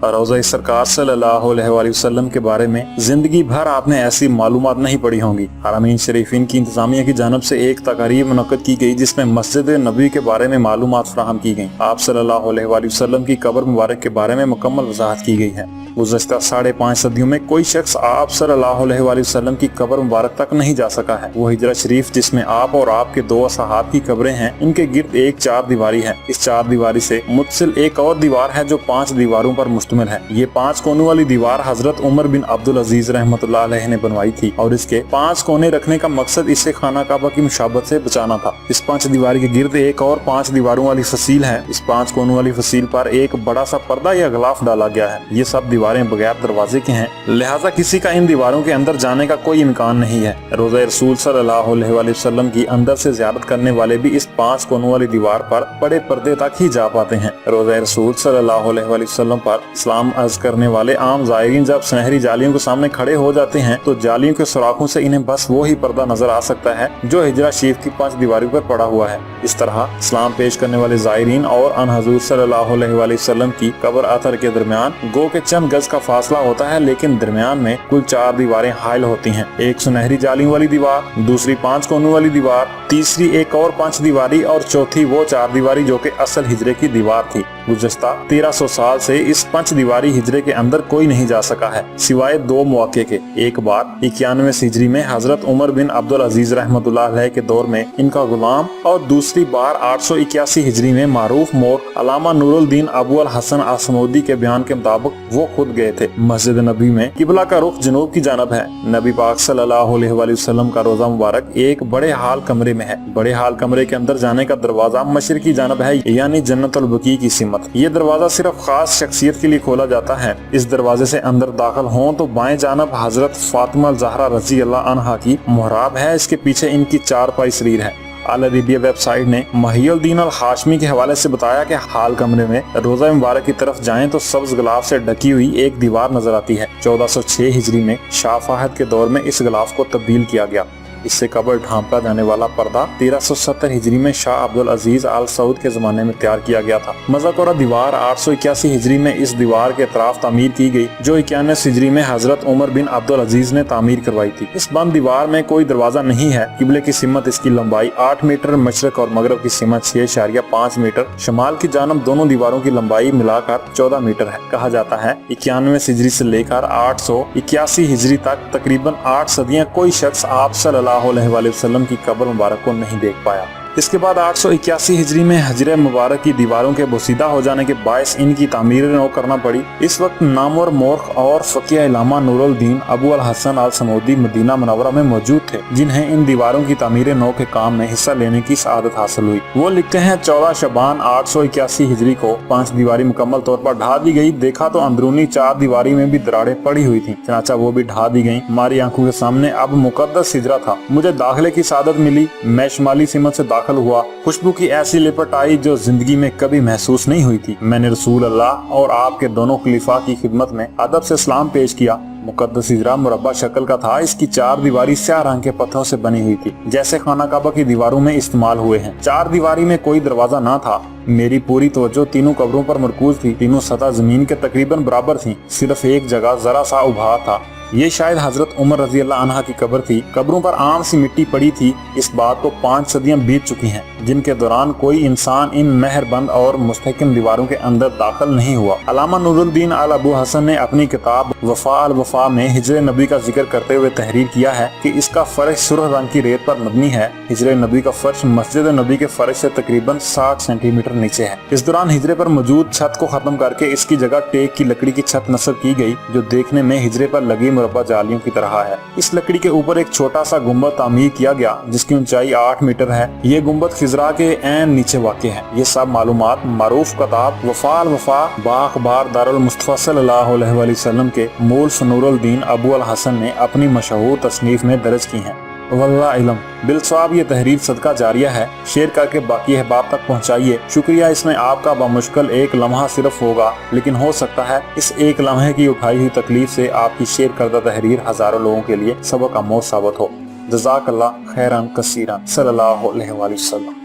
रोज़ा सरकार सल्लल्लाहु अलैहि वसल्लम के बारे में जिंदगी भर आपने ऐसी मालूमात नहीं पढ़ी होंगी। हरमैन शरीफीन की इंतजामिया की जानब से एक तकारीब मुनक्कद की गई जिसमें मस्जिद नबी के बारे में मालूमात फराहम की गई। आप सल्लल्लाहु अलैहि वसल्लम की कब्र मुबारक के बारे में मुकम्मल वजाहत की गई है। गुज़श्ता 5.5 सदियों में कोई शख्स आप सल्लल्लाहु अलैहि वसल्लम की कब्र मुबारक तक नहीं जा सका है। वो हिजरा शरीफ जिसमें आप और आपके 2 असहाब की कब्रें हैं, इनके गिर्द एक 4 दीवारी है। इस 4 दीवारी से मुत्सिल एक और दीवार है जो 5 दीवारों पर मुश्तमिल है। ये 5 कोनों वाली दीवार हजरत उमर बिन अब्दुल अजीज रहमतुल्लाह अलैह ने बनवाई थी और इसके 5 कोने रखने का मकसद इसे खाना काबा की मुशाबत से बचाना था। इस 5 दीवारी के गिर्द एक और 5 दीवारों वाली फसील है। इस 5 कोनों वाली फसील पर एक बड़ा सा पर्दा या गलाफ डाला गया है। ये सब दीवारें बगैर दरवाजे के हैं, लिहाजा किसी का इन दीवारों के अंदर जाने का कोई इम्कान नहीं है। रोज़ा रसूल सल्लल्लाहु अलैहि वसल्लम की अंदर से ज़ियारत करने वाले भी इस 5 कोनों वाली दीवार पर बड़े पर्दे तक ही जा पाते हैं। रोज़ा रसूल सल्लल्लाहु अलैहि वसल्लम पर सलाम अर्ज करने वाले आम ज़ायरीन जब सुनहरी जालियों के सामने खड़े हो जाते हैं तो जालियों के सुराखों से इन्हें बस वो ही पर्दा नजर आ सकता है जो हिजरा शरीफ की 5 दीवारों पर पड़ा हुआ है। इस तरह सलाम पेश करने वाले ज़ायरीन और अन हज़ूर सल्लल्लाहु अलैहि वसल्लम की कब्र अतर के दरमियान गो के चंद गज का फासला होता है, लेकिन दरमियान में कुल 4 दीवारें हाइल होती हैं। एक सुनहरी जालियों वाली दीवार, दूसरी 5 कोनों वाली दीवार, तीसरी एक और 5 दीवारी और चौथी वो 4 दीवारी जो कि असल हिजरे की दीवार थी। गुज़श्ता 1300 साल से इस 5 दीवारी हिजरे के अंदर कोई नहीं जा सका है सिवाय 2 मौके के। एक बार 91 हिजरी में हजरत उमर बिन अब्दुल अजीज रहमतुल्लाह अलैह के दौर में इनका गुलाम, और दूसरी बार 881 हिजरी में मारूफ मोर्ख अल्लामा नूरुद्दीन अबू अल हसन असमूदी के बयान के मुताबिक वो खुद गए थे। मस्जिद नबी में किबला का रुख जनूब की जानब है। नबी पाक सल्लल्लाहु अलैहि वसल्लम का रोजा मुबारक एक बड़े हाल कमरे में है। बड़े हाल कमरे के अंदर जाने का दरवाजा मशरिक की जानब है, यानी जन्नतुल बकी की सिमत। ये दरवाजा सिर्फ खास शख्सियत के लिए खोला जाता है। इस दरवाजे से अंदर दाखिल हों तो बाएं जानब हजरत फातिमा ज़हरा रज़ी अल्लाह अन्हा की मोहराब है। इसके पीछे इनकी 4 पाई सरीर है। अल अरबिया वेबसाइट ने महियुद्दीन अल हाशमी के हवाले से बताया कि हाल कमरे में रोजा मुबारक की तरफ जाएं तो सब्ज गलाफ से ढकी हुई एक दीवार नजर आती है। 1406 हिजरी में शाह फहद के दौर में इस गलाफ को तब्दील किया गया। इससे कब्र ढांपा जाने वाला पर्दा 1370 हिजरी में शाह अब्दुल अजीज आल सऊद के जमाने में तैयार किया गया था। मज़ाकुरा दीवार 881 हिजरी में इस दीवार के अतराफ तामीर की गई जो 91 हिजरी में हजरत उमर बिन अब्दुल अजीज ने तामीर करवाई थी। इस बंद दीवार में कोई दरवाजा नहीं है। किबले की सिमत इसकी लंबाई 8 मीटर, मशरक और मगरब की सिमत 6.5 मीटर, शमाल की जानब दोनों दीवारों की लंबाई मिलाकर 14 मीटर है। कहा जाता है 91 हिजरी से लेकर 881 हिजरी तक तकरीबन 8 सदियां कोई शख्स आप सल्लल्लाहु अलैहि वसल्लम की कब्र मुबारक को नहीं देख पाया। इसके बाद 881 हिजरी में हजरे मुबारक की दीवारों के बोसीदा हो जाने के बायस इनकी तामीर नौ करना पड़ी। इस वक्त नामवर मोर्ख और फकीह अल्लामा नूरुद्दीन अबू अल हसन अल समूदी मदीना मुनव्वरा में मौजूद थे, जिन्हें इन दीवारों की तामीर नौ के काम में हिस्सा लेने की सआदत हासिल हुई। वो लिखते हैं 14 शबान 881 हिजरी को 5 दीवारी मुकम्मल तौर पर ढा दी गई। देखा तो अंदरूनी 4 दीवारी में भी दरारें पड़ी हुई थी, चनाचा वो भी ढा दी गयी। हमारी आंखों के सामने अब मुकद्दस हिजरा था। मुझे दाखिले की सआदत मिली। मैं शुमाली सिमत से दाखिल हुआ। खुशबू की ऐसी लिपट आई जो जिंदगी में कभी महसूस नहीं हुई थी। मैंने रसूल अल्लाह और आपके दोनों खलीफा की खिदमत में अदब से सलाम पेश किया। मुकद्दस हिजरा मुरब्बा शक्ल का था। इसकी 4 दीवारी स्याह रंग के पत्थरों से बनी हुई थी, जैसे खाना काबा की दीवारों में इस्तेमाल हुए हैं। 4 दीवारी में कोई दरवाजा ना था। मेरी पूरी तवज्जो तीनों कब्रों पर मरकूज थी। तीनों सतह जमीन के तकरीबन बराबर थी। सिर्फ एक जगह जरा सा उभार था। ये शायद हजरत उमर रजी अल्लाह अन्हा की कब्र थी। कब्रों पर आम सी मिट्टी पड़ी थी। इस बात को 5 सदियां बीत चुकी हैं, जिनके दौरान कोई इंसान इन मेहरबंद और मुस्तहकम दीवारों के अंदर दाखिल नहीं हुआ। अल्लामा नूरुद्दीन अल अबू हसन ने अपनी किताब वफा अल वफा में हिजरे नबी का जिक्र करते हुए तहरीर किया है कि इसका फर्श सुर्ख रंग की रेत पर मबनी है। हिजरे नबी का फर्श मस्जिद नबी के फर्श से तकरीबन 60 सेंटीमीटर नीचे है। इस दौरान हिजरे पर मौजूद छत को खत्म करके इसकी जगह टेक की लकड़ी की छत नस्ब की गई, जो देखने में हिजरे पर लगी मुरब्बा जालियों की तरह है। इस लकड़ी के ऊपर एक छोटा सा गुंबद तामीर किया गया जिसकी ऊंचाई 8 मीटर है। ये गुंबद खिजरा के ऐन नीचे वाक़ है। ये सब मालूमात मारूफ किताब वफा अल वफा बाअख़बार दारुल मुस्तफ़ा सल्लल्लाहु अलैहि वसल्लम के मूल नूरुद्दीन अबू अल हसन ने अपनी मशहूर तसनीफ में दर्ज की हैं। वल्लाह इल्म बिलसवाब ये तहरीर सदका जारिया है। शेयर करके बाकी अहबाब तक पहुँचाइए। शुक्रिया। इसमें आपका बामुश्किल एक लम्हा सिर्फ होगा, लेकिन हो सकता है इस एक लम्हे की उठाई हुई तकलीफ से आपकी शेयर करदा तहरीर हजारों लोगों के लिए सबक आमोज़ साबित हो। जज़ाकल्लाह खैरन कसीरन सल्लल्लाहु अलैहि वसल्लम।